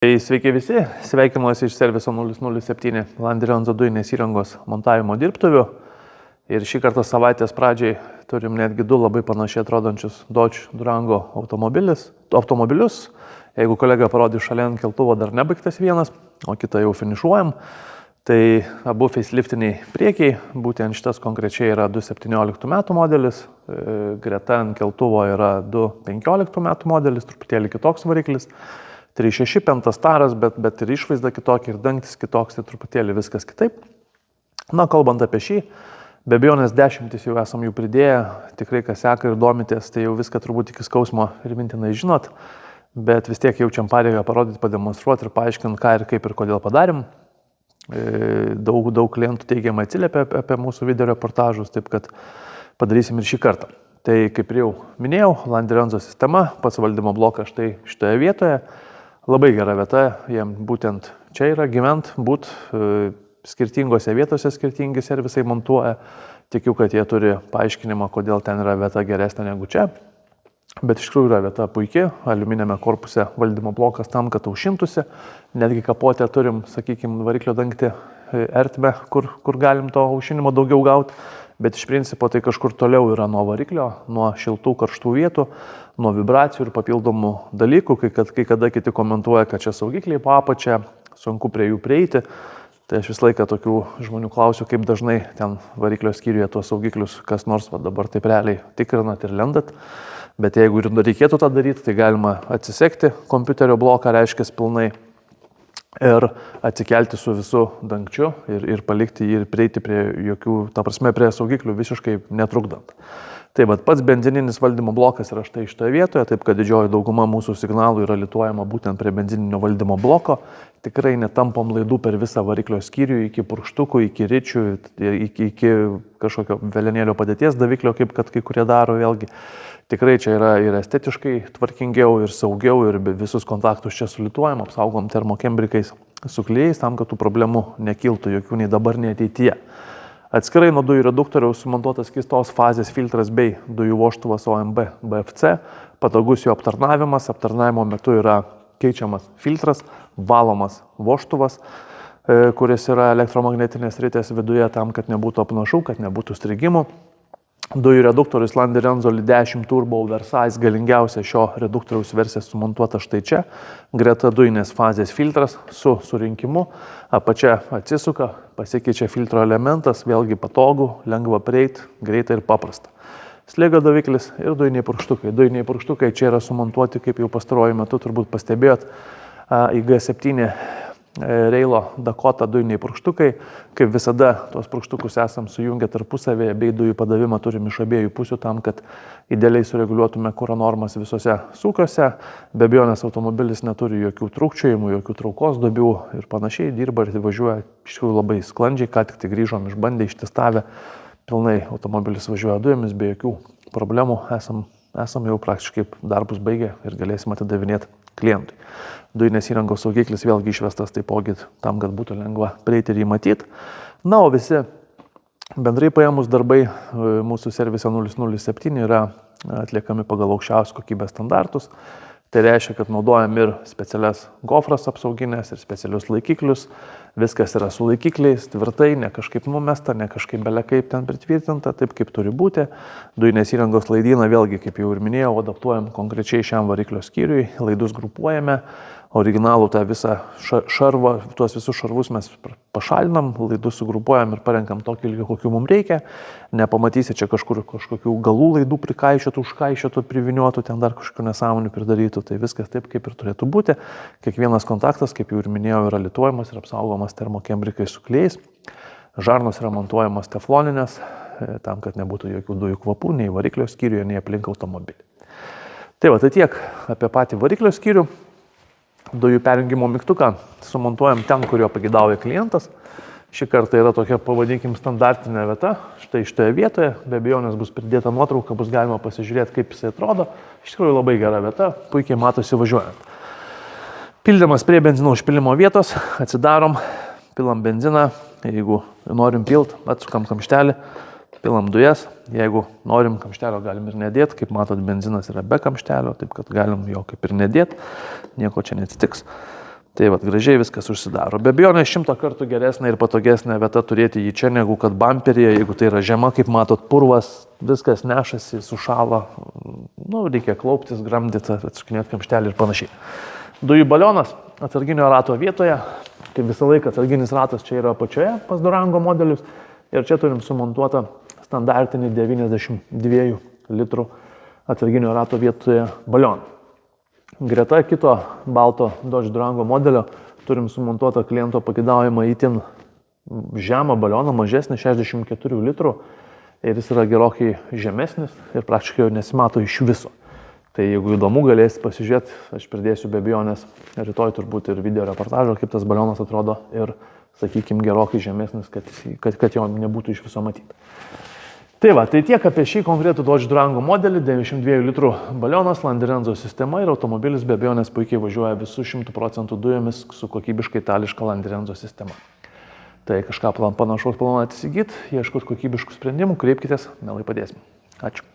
Sveiki visi, sveikinuosi iš serviso 007 Landrianzo dujinės įrangos montavimo dirbtuvių. Ir šį kartą savaitės pradžiai turim netgi du labai panašiai atrodančius Dodge Durango automobilius. Jeigu kolega parodys šalia ant keltuvo, dar nebaigtas vienas, o kitą jau finišuojam. Tai abu faceliftiniai priekiai, būtent šitas konkrečiai yra 2017 metų modelis, greta ant keltuvo yra 2015 metų modelis, truputėlį kitoks variklis. 3.6 pentastaras, bet ir išvaizda kitokia, ir dangtis kitoks, tai truputėlį viskas kitaip. Na, kalbant apie šį, be abejonės 10 jau esam jų pridėję, tikrai kas seka ir domitės, tai jau viską turbūt iki skausmo ir mintinai žinot, bet vis tiek jaučiam pareigą parodyti, pademonstruoti ir paaiškinti, ką ir kaip ir kodėl padarėm. Daug klientų teigiamai atsiliepia apie mūsų video reportažus, taip kad padarysim ir šį kartą. Tai kaip jau minėjau, Landrianzo sistema, pats valdymo blokas štai šitoje vietoje. Labai gera vieta, jiem būtent čia yra gyvent, būt skirtingose vietose, skirtingi servisai montuoja. Tikiu, kad jie turi paaiškinimą, kodėl ten yra vieta geresnė negu čia. Bet iš tikrųjų yra vieta puikiai, aliuminėme korpuse valdymo blokas tam, kad aušintųsi. Netgi kapotę turim, sakykime, variklio dangtį ertmę, kur galim to aušinimo daugiau gauti. Bet iš principo tai kažkur toliau yra nuo variklio, nuo šiltų, karštų vietų, nuo vibracijų ir papildomų dalykų. Kai kada kiti komentuoja, kad čia saugikliai po apačia, sunku prie jų prieiti. Tai aš visą laiką tokių žmonių klausiu, kaip dažnai ten variklio skyriuje tuos saugiklius kas nors dabar taip realiai tikrinat ir lendat. Bet jeigu ir reikėtų tą daryti, tai galima atsisekti kompiuterio bloką, reiškia pilnai. Ir atsikelti su visu dangčiu ir palikti jį ir prieiti prie prie saugiklių visiškai netrukdant. Tai pats benzininis valdymo blokas yra štai šitoje vietoje, taip kad didžioji dauguma mūsų signalų yra lituojama būtent prie benzininio valdymo bloko. Tikrai netampom laidų per visą variklio skyrių, iki purkštukų, iki ričių, iki kažkokio velenėlio padėties daviklio, kaip kad kai kurie daro vėlgi. Tikrai čia yra ir estetiškai tvarkingiau, ir saugiau, ir visus kontaktus čia sulituojam, apsaugom termokembrikais su klijais, tam, kad tų problemų nekiltų jokių nei dabar, nei ateityje. Atskirai nuo dujų reduktoriaus sumontuotas skystos fazės filtras bei dujų vožtuvas OMB BFC, patogus jo aptarnavimas, aptarnavimo metu yra keičiamas filtras, valomas vožtuvas, kuris yra elektromagnetinės ritės viduje tam, kad nebūtų apnašų, kad nebūtų strigimų. Dujų reduktorius Landrianzo 10 Turbo Oversize, galingiausia šio reduktoriaus versija sumontuota štai čia. Greta dujinės fazės filtras su surinkimu, apačia atsisuka, pasikeičia filtro elementas, vėlgi patogu, lengva prieiti, greitai ir paprasta. Slėgio daviklis ir dujiniai purkštukai. Dujiniai purkštukai čia yra sumontuoti, kaip jau pastaruoju metu turbūt pastebėjot, į G7 Reilo Dakota dujiniai purkštukai. Kaip visada, tuos purkštukus esam sujungę tarpusavėje, bei dujų padavimą turim iš abiejų pusių tam, kad idealiai sureguliuotume kuro normas visose sūkiuose. Be abejonės automobilis neturi jokių trūkčiojimų, jokių traukos duobių ir panašiai, dirba ir važiuoja iš tikrųjų labai sklandžiai, ką tik tai grįžom, išbandę, ištestavę. Pilnai automobilis važiuoja dujomis, be jokių problemų. Esam jau praktiškai darbus baigę ir galėsim atidavinėti klientui. Dujinės įrangos saugiklis vėlgi išvestas taipogi tam, kad būtų lengva prieiti ir jį matyti. Na, o visi bendrai paėmus darbai mūsų servise 007 yra atliekami pagal aukščiausios kokybės standartus. Tai reiškia, kad naudojam ir specialias gofras apsauginės ir specialius laikiklius. Viskas yra su laikikliais, tvirtai, ne kažkaip numesta, ne kažkaip belekaip ten pritvirtinta, taip kaip turi būti. Dujinės įrangos laidyną vėlgi, kaip jau ir minėjau, adaptuojam konkrečiai šiam variklio skyriui, laidus grupuojame. Originalų tą visą šarvą, tuos visus šarvus mes pašalinam, laidus sugrupuojam ir parenkam tokį ilgį, kokiu mums reikia. Nepamatysi čia kažkokių galų laidų prikaišiotų, užkaišiotų, priviniuotų, ten dar kažkokių nesąmonių pridarytų. Tai viskas taip, kaip ir turėtų būti. Kiekvienas kontaktas, kaip jau ir minėjau, yra lituojamas ir apsaugomas termokembrikais su klijais. Žarnos yra montuojamas tefloninės, tam, kad nebūtų jokių dujų kvapų, nei variklio skyriuje, nei aplink automobilį. Tai tiek apie patį variklio skyrių. Dujų perjungimo mygtuką sumontuojam ten, kurio pagidauja klientas. Šį kartą yra tokia, pavadinkim, standartinė vieta. Štai šitoje vietoje, be abejonės bus pridėta nuotrauka, bus galima pasižiūrėti, kaip jisai atrodo. Iš tikrųjų labai gera vieta, puikiai matosi važiuojant. Pildamas prie benzino užpilimo vietos, atsidarom, pilam benziną. Jeigu norim pilt, atsukam kamštelį, pilam dujas. Jeigu norim kamštelio, galim ir nedėti. Kaip matot, benzinas yra be kamštelio, taip kad galim jo kaip ir nedėti. Nieko čia neatsitiks. Tai vat, gražiai viskas užsidaro. Be abejonės 100 kartų geresnė ir patogesnė vieta turėti jį čia, negu kad bamperyje, jeigu tai yra žema, kaip matot, purvas, viskas nešasi, sušala, reikia klauptis, gramdyti, atsukinėti kamštelį ir panašiai. Dujų balionas atsarginio rato vietoje, kaip visą laiką atsarginis ratas čia yra apačioje pas Durango modelius ir čia turim sumontuotą standartinį 92 litrų atsarginio rato vietoje balioną. Greta kito balto Dodge Durango modelio turim sumontuotą kliento pagidaujamą itin žemą balioną, mažesnį 64 litrų ir jis yra gerokai žemesnis ir praktiškai jau nesimato iš viso. Tai jeigu įdomu, galėsit pasižiūrėti, aš pridėsiu be abejonės rytoj turbūt ir video reportažą, kaip tas balionas atrodo ir, sakykime, gerokai žemesnis, kad jo nebūtų iš viso matyti. Tai va, tai tiek apie šį konkretų Dodge Durango modelį, 92 litrų balionas, Landirenzo sistema ir automobilis be abejonės puikiai važiuoja visų 100% dujomis su kokybiškai itališka Landirenzo sistema. Tai kažką panašaus planuojate įsigyti, ieškot kokybiškų sprendimų, kreipkitės, mielai padėsim. Ačiū.